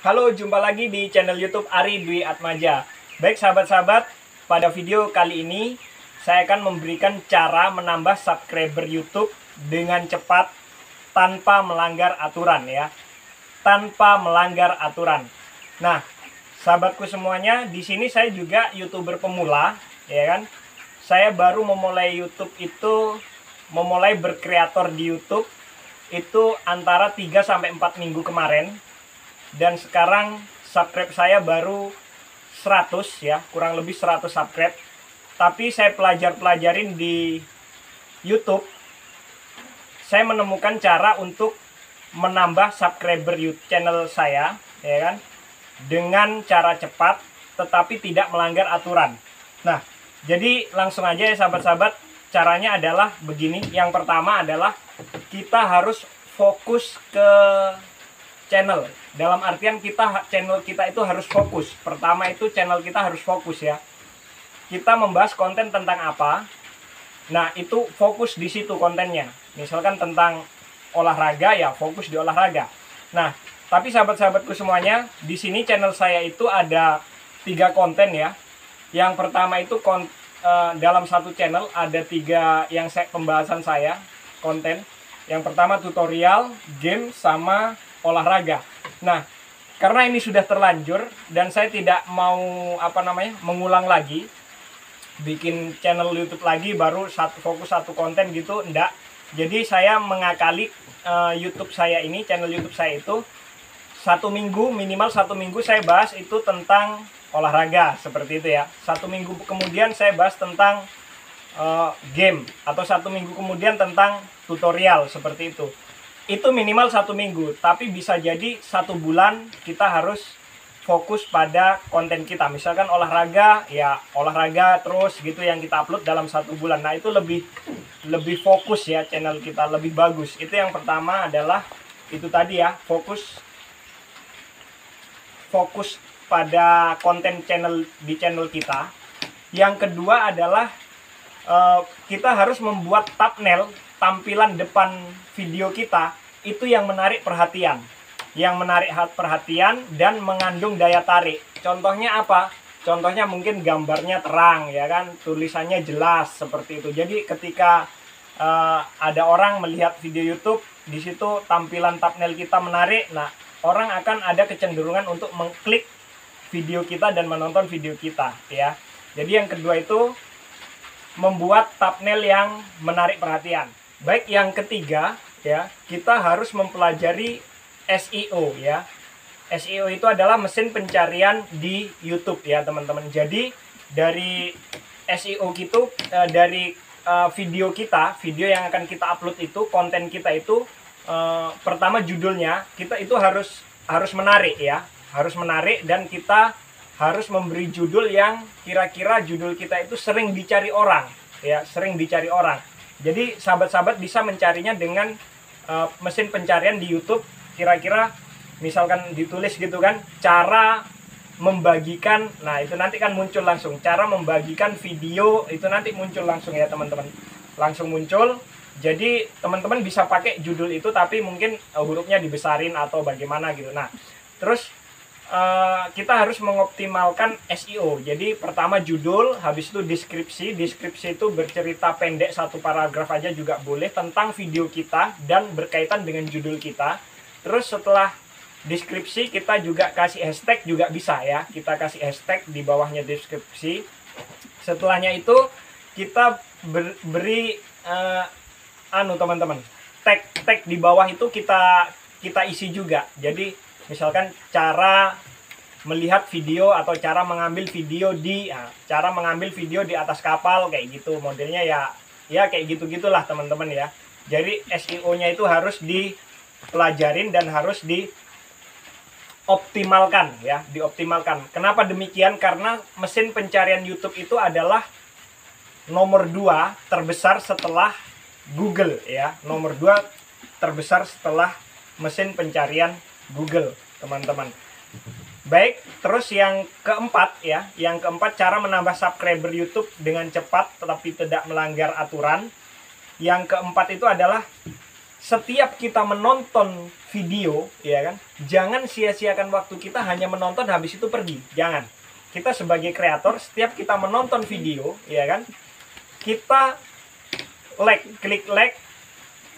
Halo, jumpa lagi di channel YouTube Ari Dwi Atmaja. Baik sahabat-sahabat, pada video kali ini saya akan memberikan cara menambah subscriber YouTube dengan cepat tanpa melanggar aturan ya. Tanpa melanggar aturan. Nah, sahabatku semuanya, di sini saya juga YouTuber pemula, ya kan? Saya baru memulai YouTube itu memulai berkreator di YouTube itu antara 3 sampai 4 minggu kemarin. Dan sekarang subscribe saya baru 100 ya, kurang lebih 100 subscribe. Tapi saya pelajarin di YouTube, saya menemukan cara untuk menambah subscriber YouTube channel saya, ya kan, dengan cara cepat tetapi tidak melanggar aturan. Nah, jadi langsung aja ya sahabat-sahabat, caranya adalah begini. Yang pertama adalah kita harus fokus ke channel. Dalam artian channel kita itu harus fokus. Pertama itu channel kita harus fokus ya. Kita membahas konten tentang apa? Nah, itu fokus di situ kontennya. Misalkan tentang olahraga ya, fokus di olahraga. Nah, tapi sahabat-sahabatku semuanya, di sini channel saya itu ada 3 konten ya. Yang pertama itu dalam satu channel ada 3 yang pembahasan saya konten. Yang pertama tutorial, game, sama olahraga. Nah, karena ini sudah terlanjur dan saya tidak mau mengulang lagi, bikin channel YouTube lagi baru fokus satu konten gitu, enggak. Jadi saya mengakali YouTube saya ini, channel YouTube saya itu minimal satu minggu saya bahas itu tentang olahraga seperti itu ya. 1 minggu kemudian saya bahas tentang game, atau 1 minggu kemudian tentang tutorial seperti itu. Itu minimal 1 minggu, tapi bisa jadi 1 bulan kita harus fokus pada konten kita. Misalkan olahraga, ya olahraga terus gitu yang kita upload dalam 1 bulan. Nah, itu lebih fokus ya channel kita, lebih bagus. Itu yang pertama adalah itu tadi ya, fokus pada konten di channel kita. Yang kedua adalah kita harus membuat thumbnail, tampilan depan video kita itu yang menarik perhatian, dan mengandung daya tarik. Contohnya apa? Contohnya mungkin gambarnya terang ya kan, tulisannya jelas seperti itu. Jadi ketika ada orang melihat video YouTube, di situ tampilan thumbnail kita menarik, nah orang akan ada kecenderungan untuk mengklik video kita dan menonton video kita ya. Jadi yang kedua itu membuat thumbnail yang menarik perhatian. Baik, yang ketiga ya, kita harus mempelajari SEO ya. SEO itu adalah mesin pencarian di YouTube ya teman-teman. Jadi dari SEO gitu, dari video yang akan kita upload itu, konten kita itu, pertama judulnya kita itu harus menarik ya, harus menarik, dan kita harus memberi judul yang kira-kira judul kita itu sering dicari orang ya, sering dicari orang. Jadi sahabat-sahabat bisa mencarinya dengan mesin pencarian di YouTube. Kira-kira misalkan ditulis gitu kan, cara membagikan, nah itu nanti kan muncul langsung. Cara membagikan video itu nanti muncul langsung ya teman-teman, langsung muncul. Jadi teman-teman bisa pakai judul itu, tapi mungkin hurufnya dibesarin atau bagaimana gitu. Nah, terus kita harus mengoptimalkan SEO. Jadi pertama judul, habis itu deskripsi. Deskripsi itu bercerita pendek, 1 paragraf aja juga boleh, tentang video kita dan berkaitan dengan judul kita. Terus setelah deskripsi kita juga kasih hashtag juga bisa ya. Kita kasih hashtag di bawahnya deskripsi. Setelahnya itu kita beri teman-teman, tag di bawah itu kita isi juga. Jadi misalkan cara melihat video atau cara mengambil video cara mengambil video di atas kapal kayak gitu modelnya ya kayak gitu-gitulah teman-teman ya. Jadi SEO-nya itu harus dipelajarin dan harus dioptimalkan ya, dioptimalkan. Kenapa demikian? Karena mesin pencarian YouTube itu adalah nomor 2 terbesar setelah Google ya, nomor 2 terbesar setelah mesin pencarian Google teman-teman. Baik, terus yang keempat ya, cara menambah subscriber YouTube dengan cepat tetapi tidak melanggar aturan. Yang keempat itu adalah setiap kita menonton video, ya kan, jangan sia-siakan waktu kita hanya menonton habis itu pergi. Jangan. Kita sebagai kreator, setiap kita menonton video, ya kan, kita klik like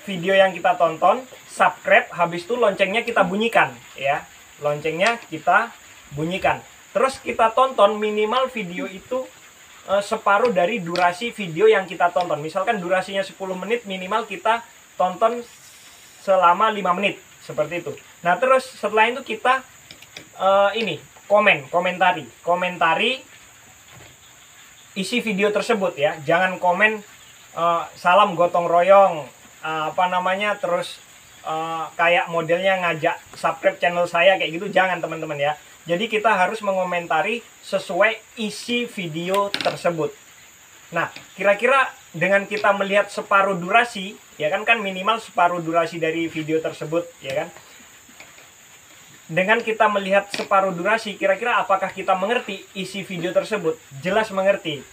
video yang kita tonton, subscribe, habis itu loncengnya kita bunyikan, ya. Loncengnya kita bunyikan. Terus kita tonton minimal video itu separuh dari durasi video yang kita tonton. Misalkan durasinya 10 menit, minimal kita tonton selama 5 menit. Seperti itu. Nah, terus setelah itu kita komentari isi video tersebut, ya. Jangan komen salam gotong royong, terus kayak modelnya ngajak subscribe channel saya kayak gitu. Jangan, teman-teman, ya. Jadi kita harus mengomentari sesuai isi video tersebut. Nah, kira-kira dengan kita melihat separuh durasi, ya kan minimal separuh durasi dari video tersebut, ya kan. Dengan kita melihat separuh durasi, kira-kira apakah kita mengerti isi video tersebut? Jelas mengerti.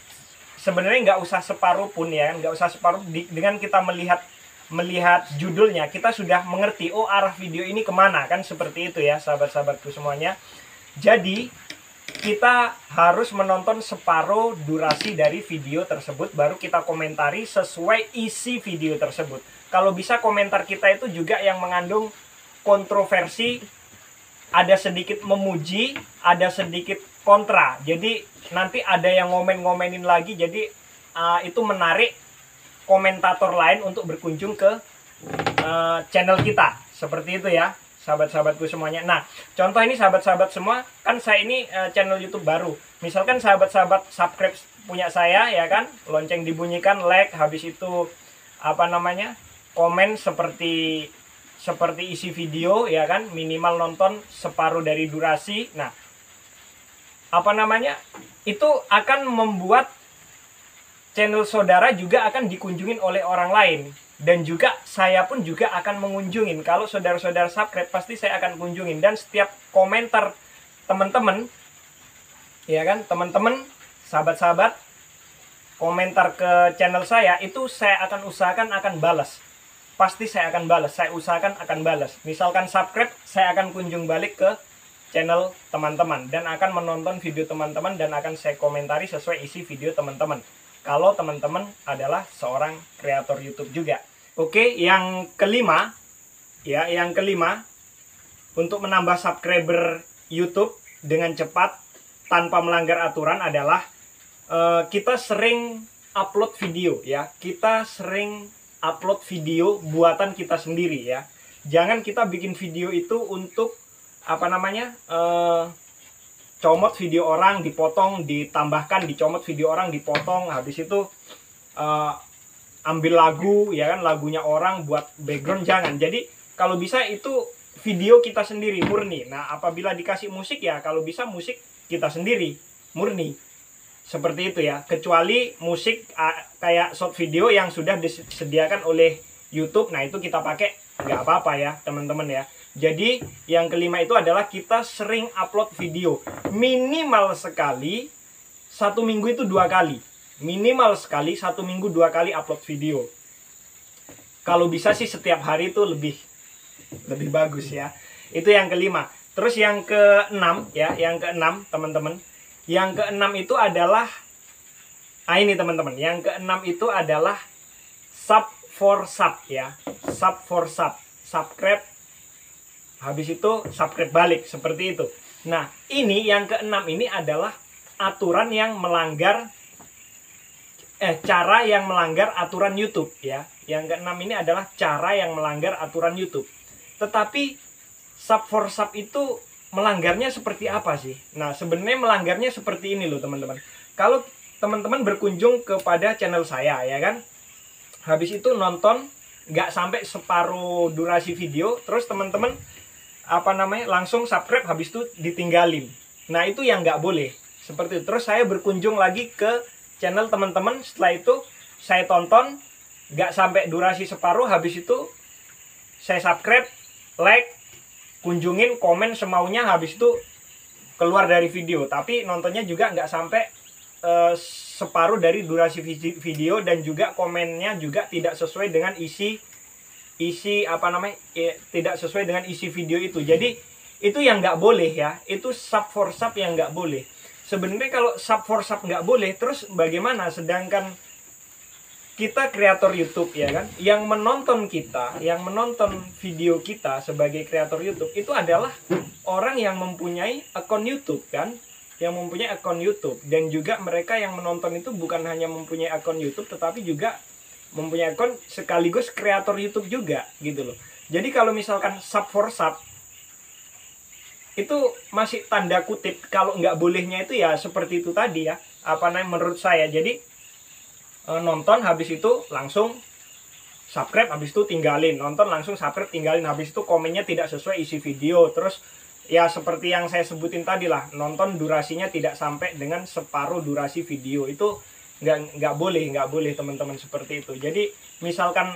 Sebenarnya nggak usah separuh pun, ya kan, nggak usah separuh. Dengan kita melihat judulnya, kita sudah mengerti, oh arah video ini kemana, kan seperti itu ya, sahabat-sahabatku semuanya. Jadi kita harus menonton separuh durasi dari video tersebut, baru kita komentari sesuai isi video tersebut. Kalau bisa komentar kita itu juga yang mengandung kontroversi, ada sedikit memuji, ada sedikit kontra. Jadi nanti ada yang ngomenin lagi, jadi itu menarik komentator lain untuk berkunjung ke channel kita. Seperti itu ya, sahabat-sahabatku semuanya. Nah, contoh ini sahabat-sahabat semua, kan saya ini channel YouTube baru. Misalkan sahabat-sahabat subscribe punya saya, ya kan, lonceng dibunyikan, like, habis itu komen seperti isi video, ya kan, minimal nonton separuh dari durasi. Nah, itu akan membuat channel saudara juga akan dikunjungin oleh orang lain. Dan juga saya pun juga akan mengunjungin. Kalau saudara-saudara subscribe, pasti saya akan kunjungin. Dan setiap komentar teman-teman, ya kan, teman-teman, sahabat-sahabat, komentar ke channel saya, itu saya akan usahakan akan balas. Pasti saya akan balas, saya usahakan akan balas. Misalkan subscribe, saya akan kunjung balik ke channel teman-teman. Dan akan menonton video teman-teman, dan akan saya komentari sesuai isi video teman-teman. Kalau teman-teman adalah seorang kreator YouTube juga. Oke, yang kelima, ya, untuk menambah subscriber YouTube dengan cepat tanpa melanggar aturan adalah kita sering upload video, ya. Kita sering upload video buatan kita sendiri, ya. Jangan kita bikin video itu untuk comot video orang, dipotong, ditambahkan, dicomot video orang, dipotong, habis itu ambil lagu, ya kan, lagunya orang buat background. Jangan. Jadi kalau bisa itu video kita sendiri, murni. Nah, apabila dikasih musik, ya kalau bisa musik kita sendiri, murni. Seperti itu ya. Kecuali musik kayak short video yang sudah disediakan oleh YouTube, nah itu kita pakai, nggak apa-apa ya, teman-teman ya. Jadi yang kelima itu adalah kita sering upload video. Minimal sekali, 1 minggu itu 2 kali. Minimal sekali 1 minggu 2 kali upload video. Kalau bisa sih setiap hari itu lebih bagus ya. Itu yang kelima. Terus yang keenam ya, teman-teman. Yang keenam itu adalah ini teman-teman. Yang keenam itu adalah sub for sub ya. Sub for sub. Subscribe, habis itu subscribe balik, seperti itu. Nah, ini yang keenam ini adalah aturan yang melanggar cara yang melanggar aturan YouTube ya. Yang keenam ini adalah cara yang melanggar aturan YouTube. Tetapi sub for sub itu melanggarnya seperti apa sih? Nah, sebenarnya melanggarnya seperti ini loh, teman-teman. Kalau teman-teman berkunjung kepada channel saya, ya kan, habis itu nonton nggak sampai separuh durasi video, terus teman-teman langsung subscribe, habis itu ditinggalin. Nah, itu yang nggak boleh. Seperti itu. Terus saya berkunjung lagi ke channel teman-teman, setelah itu saya tonton nggak sampai durasi separuh, habis itu saya subscribe, like, kunjungin, komen semaunya, habis itu keluar dari video. Tapi nontonnya juga nggak sampai separuh dari durasi video, dan juga komennya juga tidak sesuai dengan isi isi tidak sesuai dengan isi video itu. Jadi itu yang nggak boleh ya, itu sub for sub yang nggak boleh. Sebenarnya kalau sub for sub nggak boleh, terus bagaimana? Sedangkan kita kreator YouTube ya kan, yang menonton video kita sebagai kreator YouTube itu adalah orang yang mempunyai akun YouTube kan, yang mempunyai akun YouTube. Dan juga mereka yang menonton itu bukan hanya mempunyai akun YouTube, tetapi juga mempunyai akun sekaligus kreator YouTube juga gitu loh. Jadi kalau misalkan sub for sub itu masih tanda kutip, kalau nggak bolehnya itu ya seperti itu tadi ya, menurut saya. Jadi nonton habis itu langsung subscribe, habis itu tinggalin, nonton langsung subscribe, tinggalin, habis itu komennya tidak sesuai isi video. Terus ya seperti yang saya sebutin tadi lah, nonton durasinya tidak sampai dengan separuh durasi video. Itu nggak boleh teman-teman seperti itu. Jadi misalkan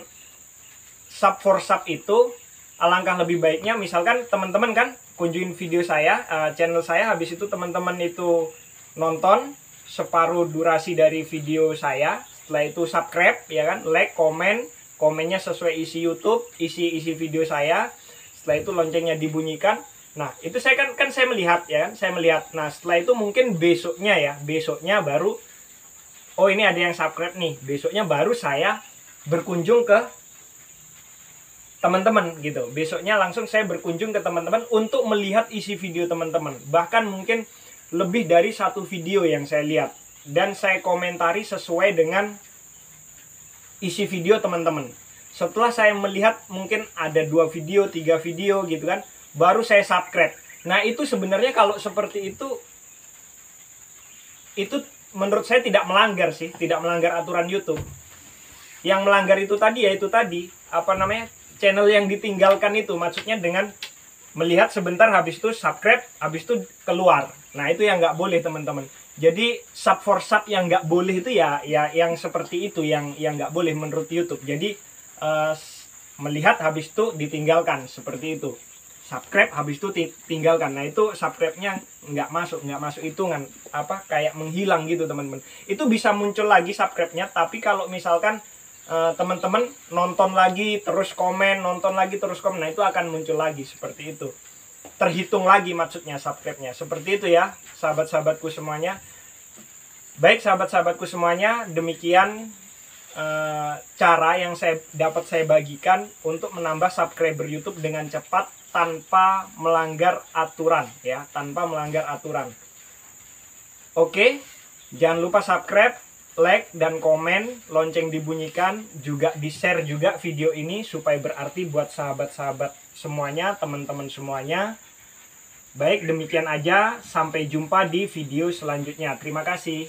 sub for sub itu, alangkah lebih baiknya misalkan teman-teman kan kunjungin video saya, channel saya, habis itu teman-teman itu nonton separuh durasi dari video saya. Setelah itu subscribe ya kan, like, komennya sesuai isi YouTube, isi video saya. Setelah itu loncengnya dibunyikan. Nah, itu saya kan saya melihat ya kan, saya melihat. Nah, setelah itu mungkin besoknya baru oh ini ada yang subscribe nih. Besoknya baru saya berkunjung ke teman-teman gitu. Besoknya langsung saya berkunjung ke teman-teman untuk melihat isi video teman-teman. Bahkan mungkin lebih dari satu video yang saya lihat, dan saya komentari sesuai dengan isi video teman-teman. Setelah saya melihat mungkin ada 2 video, 3 video gitu kan, baru saya subscribe. Nah itu sebenarnya kalau seperti itu menurut saya tidak melanggar sih, tidak melanggar aturan YouTube. Yang melanggar itu tadi, yaitu tadi channel yang ditinggalkan itu, maksudnya dengan melihat sebentar habis itu subscribe, habis itu keluar. Nah itu yang nggak boleh teman-teman. Jadi sub for sub yang nggak boleh itu ya yang seperti itu yang nggak boleh menurut YouTube. Jadi melihat habis itu ditinggalkan seperti itu. Subscribe habis itu tinggalkan. Nah itu subscribe-nya nggak masuk hitungan, kayak menghilang gitu teman-teman. Itu bisa muncul lagi subscribe-nya, tapi kalau misalkan teman-teman nonton lagi terus komen, nah itu akan muncul lagi seperti itu. Terhitung lagi maksudnya subscribe-nya. Seperti itu ya sahabat-sahabatku semuanya. Baik sahabat-sahabatku semuanya, demikian cara yang dapat saya bagikan untuk menambah subscriber YouTube dengan cepat tanpa melanggar aturan ya, tanpa melanggar aturan. Oke, jangan lupa subscribe, like dan komen, lonceng dibunyikan, juga di-share juga video ini supaya berarti buat sahabat-sahabat semuanya, teman-teman semuanya. Baik, demikian aja, sampai jumpa di video selanjutnya. Terima kasih.